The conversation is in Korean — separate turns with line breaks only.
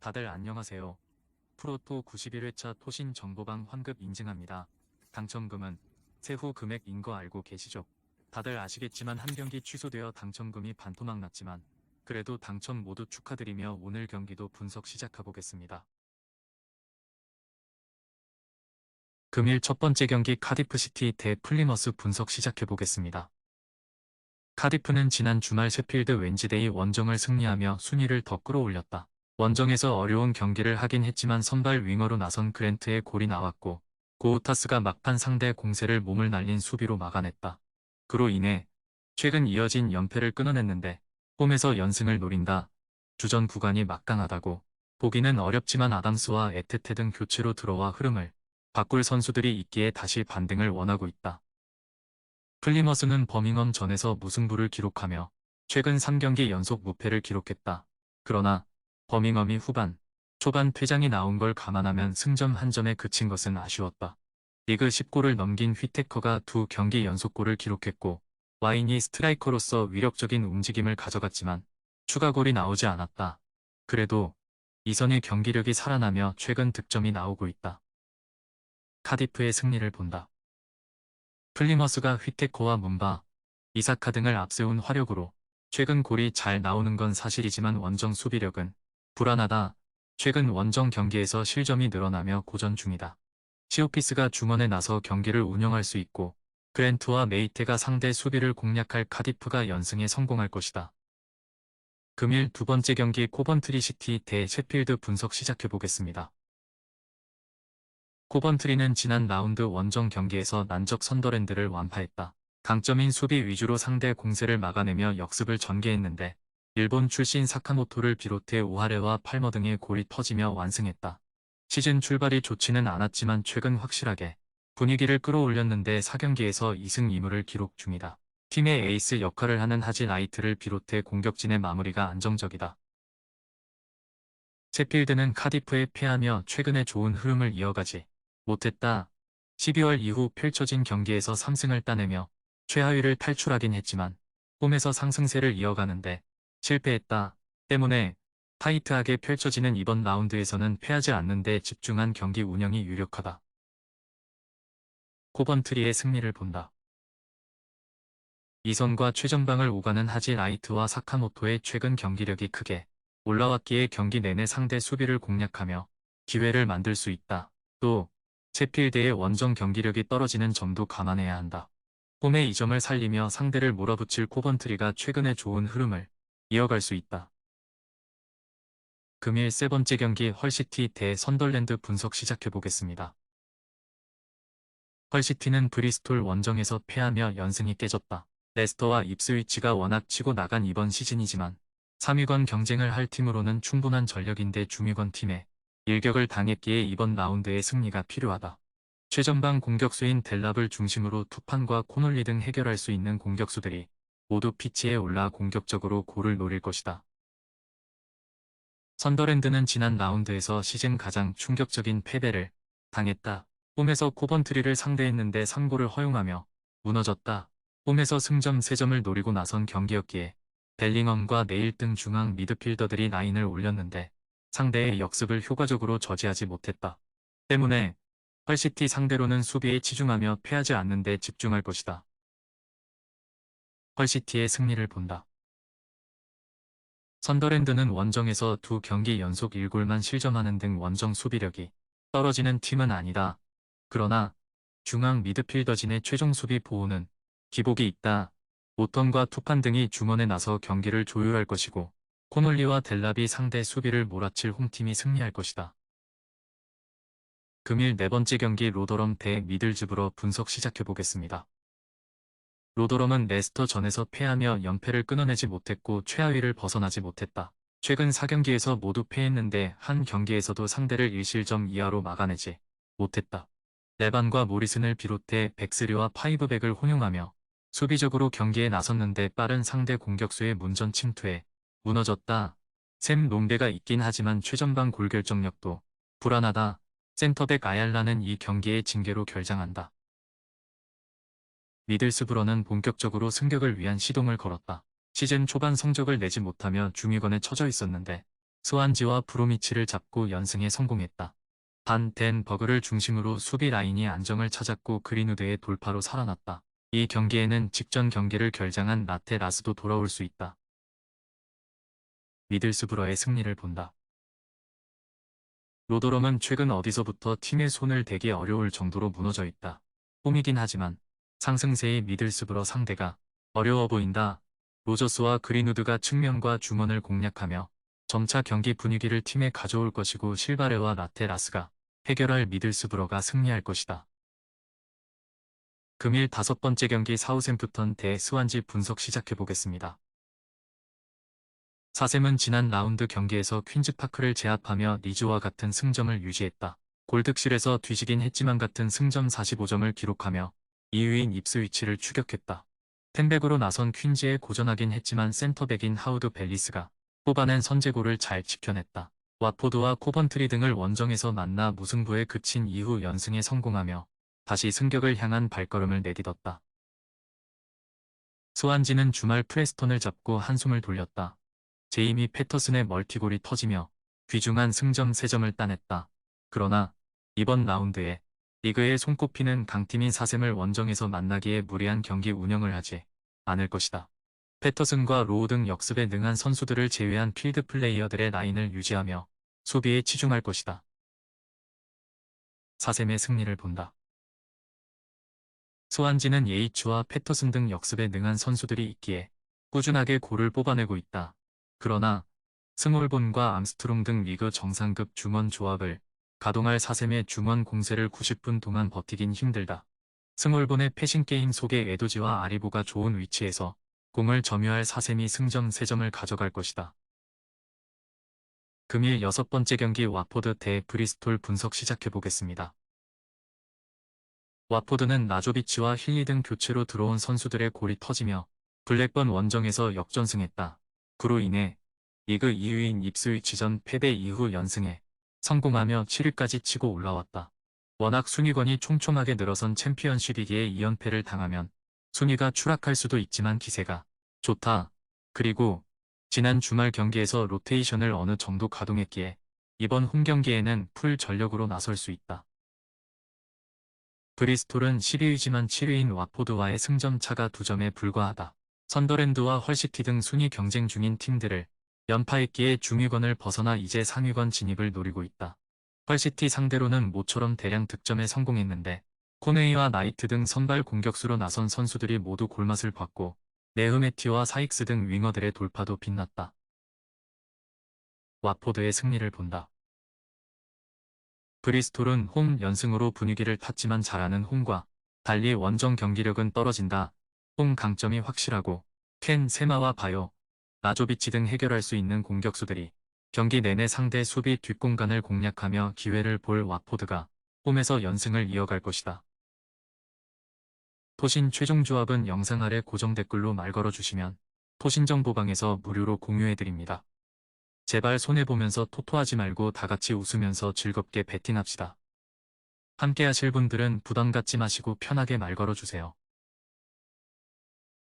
다들 안녕하세요. 프로토 91회차 토신 정보방 환급 인증합니다. 당첨금은 세후 금액인 거 알고 계시죠? 다들 아시겠지만 한 경기 취소되어 당첨금이 반토막 났지만 그래도 당첨 모두 축하드리며 오늘 경기도 분석 시작해보겠습니다. 금일 첫 번째 경기 카디프시티 대 플리머스 분석 시작해보겠습니다. 카디프는 지난 주말 셰필드 웬즈데이 원정을 승리하며 순위를 더 끌어올렸다. 원정에서 어려운 경기를 하긴 했지만 선발 윙어로 나선 그랜트의 골이 나왔고 고우타스가 막판 상대 공세를 몸을 날린 수비로 막아냈다. 그로 인해 최근 이어진 연패를 끊어냈는데 홈에서 연승을 노린다. 주전 구간이 막강하다고 보기는 어렵지만 아담스와 에테테 등 교체로 들어와 흐름을 바꿀 선수들이 있기에 다시 반등을 원하고 있다. 플리머스는 버밍엄 전에서 무승부를 기록하며 최근 3경기 연속 무패를 기록했다. 그러나 버밍엄이 후반, 초반 퇴장이 나온 걸 감안하면 승점 한 점에 그친 것은 아쉬웠다. 리그 10골을 넘긴 휘테커가 2경기 연속골을 기록했고 와인이 스트라이커로서 위력적인 움직임을 가져갔지만 추가골이 나오지 않았다. 그래도 이선의 경기력이 살아나며 최근 득점이 나오고 있다. 카디프의 승리를 본다. 플리머스가 휘테커와 문바, 이사카 등을 앞세운 화력으로 최근 골이 잘 나오는 건 사실이지만 원정 수비력은 불안하다. 최근 원정 경기에서 실점이 늘어나며 고전 중이다. 시오피스가 중원에 나서 경기를 운영할 수 있고 그랜트와 메이테가 상대 수비를 공략할 카디프가 연승에 성공할 것이다. 금일 두 번째 경기 코번트리 시티 대 셰필드 분석 시작해보겠습니다. 코번트리는 지난 라운드 원정 경기에서 난적 선더랜드를 완파했다. 강점인 수비 위주로 상대 공세를 막아내며 역습을 전개했는데 일본 출신 사카모토를 비롯해 우하레와 팔머 등의 골이 터지며 완승했다. 시즌 출발이 좋지는 않았지만 최근 확실하게 분위기를 끌어올렸는데 4경기에서 2승 2무를 기록 중이다. 팀의 에이스 역할을 하는 하지 라이트를 비롯해 공격진의 마무리가 안정적이다. 셰필드는 카디프에 패하며 최근에 좋은 흐름을 이어가지 못했다. 12월 이후 펼쳐진 경기에서 3승을 따내며 최하위를 탈출하긴 했지만 홈에서 상승세를 이어가는데 실패했다. 때문에 타이트하게 펼쳐지는 이번 라운드에서는 패하지 않는 데 집중한 경기 운영이 유력하다. 코번트리의 승리를 본다. 이선과 최전방을 오가는 하지 라이트와 사카모토의 최근 경기력이 크게 올라왔기에 경기 내내 상대 수비를 공략하며 기회를 만들 수 있다. 또 셰필드의 원정 경기력이 떨어지는 점도 감안해야 한다. 홈의 이 점을 살리며 상대를 몰아붙일 코번트리가 최근에 좋은 흐름을 이어갈 수 있다. 금일 세 번째 경기 헐시티 대 선덜랜드 분석 시작해보겠습니다. 헐시티는 브리스톨 원정에서 패하며 연승이 깨졌다. 레스터와 입스위치가 워낙 치고 나간 이번 시즌이지만 3위권 경쟁을 할 팀으로는 충분한 전력인데 중위권 팀에 일격을 당했기에 이번 라운드의 승리가 필요하다. 최전방 공격수인 델랍을 중심으로 투판과 코놀리 등 해결할 수 있는 공격수들이 모두 피치에 올라 공격적으로 골을 노릴 것이다. 선더랜드는 지난 라운드에서 시즌 가장 충격적인 패배를 당했다. 홈에서 코번트리를 상대했는데 3골을 허용하며 무너졌다. 홈에서 승점 3점을 노리고 나선 경기였기에 벨링엄과 네일 등 중앙 미드필더들이 라인을 올렸는데 상대의 역습을 효과적으로 저지하지 못했다. 때문에 헐시티 상대로는 수비에 치중하며 패하지 않는 데 집중할 것이다. 헐시티의 승리를 본다. 선더랜드는 원정에서 2경기 연속 1골만 실점하는 등 원정 수비력이 떨어지는 팀은 아니다. 그러나 중앙 미드필더진의 최종 수비 보호는 기복이 있다. 오턴과 투판 등이 중원에 나서 경기를 조율할 것이고 코놀리와 델랍이 상대 수비를 몰아칠 홈팀이 승리할 것이다. 금일 네 번째 경기 로더럼 대 미들즈브러 분석 시작해보겠습니다. 로더럼은 레스터 전에서 패하며 연패를 끊어내지 못했고 최하위를 벗어나지 못했다. 최근 4경기에서 모두 패했는데 한 경기에서도 상대를 1실점 이하로 막아내지 못했다. 레반과 모리슨을 비롯해 백스리와 파이브백을 혼용하며 수비적으로 경기에 나섰는데 빠른 상대 공격수의 문전 침투에 무너졌다. 샘 롱베가 있긴 하지만 최전방 골 결정력도 불안하다. 센터백 아얄라는 이 경기의 징계로 결장한다. 미들스브러는 본격적으로 승격을 위한 시동을 걸었다. 시즌 초반 성적을 내지 못하며 중위권에 처져 있었는데 스완지와 브로미치를 잡고 연승에 성공했다. 반 덴 버그를 중심으로 수비 라인이 안정을 찾았고 그린우드의 돌파로 살아났다. 이 경기에는 직전 경기를 결장한 라테 라스도 돌아올 수 있다. 미들스브러의 승리를 본다. 로더럼은 최근 어디서부터 팀의 손을 대기 어려울 정도로 무너져 있다. 홈이긴 하지만 상승세의 미들스브러 상대가 어려워 보인다. 로저스와 그린우드가 측면과 중원을 공략하며 점차 경기 분위기를 팀에 가져올 것이고 실바레와 라테라스가 해결할 미들스브러가 승리할 것이다. 금일 5번째 경기 사우샘프턴 대 스완지 분석 시작해보겠습니다. 사샘은 지난 라운드 경기에서 퀸즈파크를 제압하며 리즈와 같은 승점을 유지했다. 골득실에서 뒤지긴 했지만 같은 승점 45점을 기록하며 2위인 입스위치를 추격했다. 텐백으로 나선 퀸즈에 고전하긴 했지만 센터백인 하우드 벨리스가 뽑아낸 선제골을 잘 지켜냈다. 와포드와 코번트리 등을 원정에서 만나 무승부에 그친 이후 연승에 성공하며 다시 승격을 향한 발걸음을 내딛었다. 스완지는 주말 프레스턴을 잡고 한숨을 돌렸다. 제이미 패터슨의 멀티골이 터지며 귀중한 승점 3점을 따냈다. 그러나 이번 라운드에 리그에 손꼽히는 강팀인 사샘을 원정에서 만나기에 무리한 경기 운영을 하지 않을 것이다. 패터슨과 로우 등 역습에 능한 선수들을 제외한 필드 플레이어들의 라인을 유지하며 수비에 치중할 것이다. 사샘의 승리를 본다. 스완지는 예이츠와 패터슨 등 역습에 능한 선수들이 있기에 꾸준하게 골을 뽑아내고 있다. 그러나 스몰본과 암스트롱 등 리그 정상급 중원 조합을 가동할 사샘의 중원 공세를 90분 동안 버티긴 힘들다. 스몰본의 패싱게임 속에 에도지와 아리보가 좋은 위치에서 공을 점유할 사샘이 승점 3점을 가져갈 것이다. 금일 6번째 경기 와포드 대 브리스톨 분석 시작해보겠습니다. 와포드는 나조비치와 힐리 등 교체로 들어온 선수들의 골이 터지며 블랙번 원정에서 역전승했다. 그로 인해 리그 2위인 입스위치전 패배 이후 연승에 성공하며 7위까지 치고 올라왔다. 워낙 순위권이 촘촘하게 늘어선 챔피언십이기에 2연패를 당하면 순위가 추락할 수도 있지만 기세가 좋다. 그리고 지난 주말 경기에서 로테이션을 어느 정도 가동했기에 이번 홈 경기에는 풀 전력으로 나설 수 있다. 브리스톨은 10위이지만 7위인 와포드와의 승점 차가 2점에 불과하다. 선더랜드와 헐시티 등 순위 경쟁 중인 팀들을 연파했기에 중위권을 벗어나 이제 상위권 진입을 노리고 있다. 헐시티 상대로는 모처럼 대량 득점에 성공했는데 코네이와 나이트 등 선발 공격수로 나선 선수들이 모두 골맛을 봤고 네흐메티와 사익스 등 윙어들의 돌파도 빛났다. 와포드의 승리를 본다. 브리스톨은 홈 연승으로 분위기를 탔지만 잘하는 홈과 달리 원정 경기력은 떨어진다. 홈 강점이 확실하고 켄 세마와 바요, 나조비치 등 해결할 수 있는 공격수들이 경기 내내 상대 수비 뒷공간을 공략하며 기회를 볼 와포드가 홈에서 연승을 이어갈 것이다. 토신 최종 조합은 영상 아래 고정 댓글로 말 걸어주시면 토신정보방에서 무료로 공유해드립니다. 제발 손해보면서 토토하지 말고 다같이 웃으면서 즐겁게 베팅합시다. 함께 하실 분들은 부담 갖지 마시고 편하게 말 걸어주세요.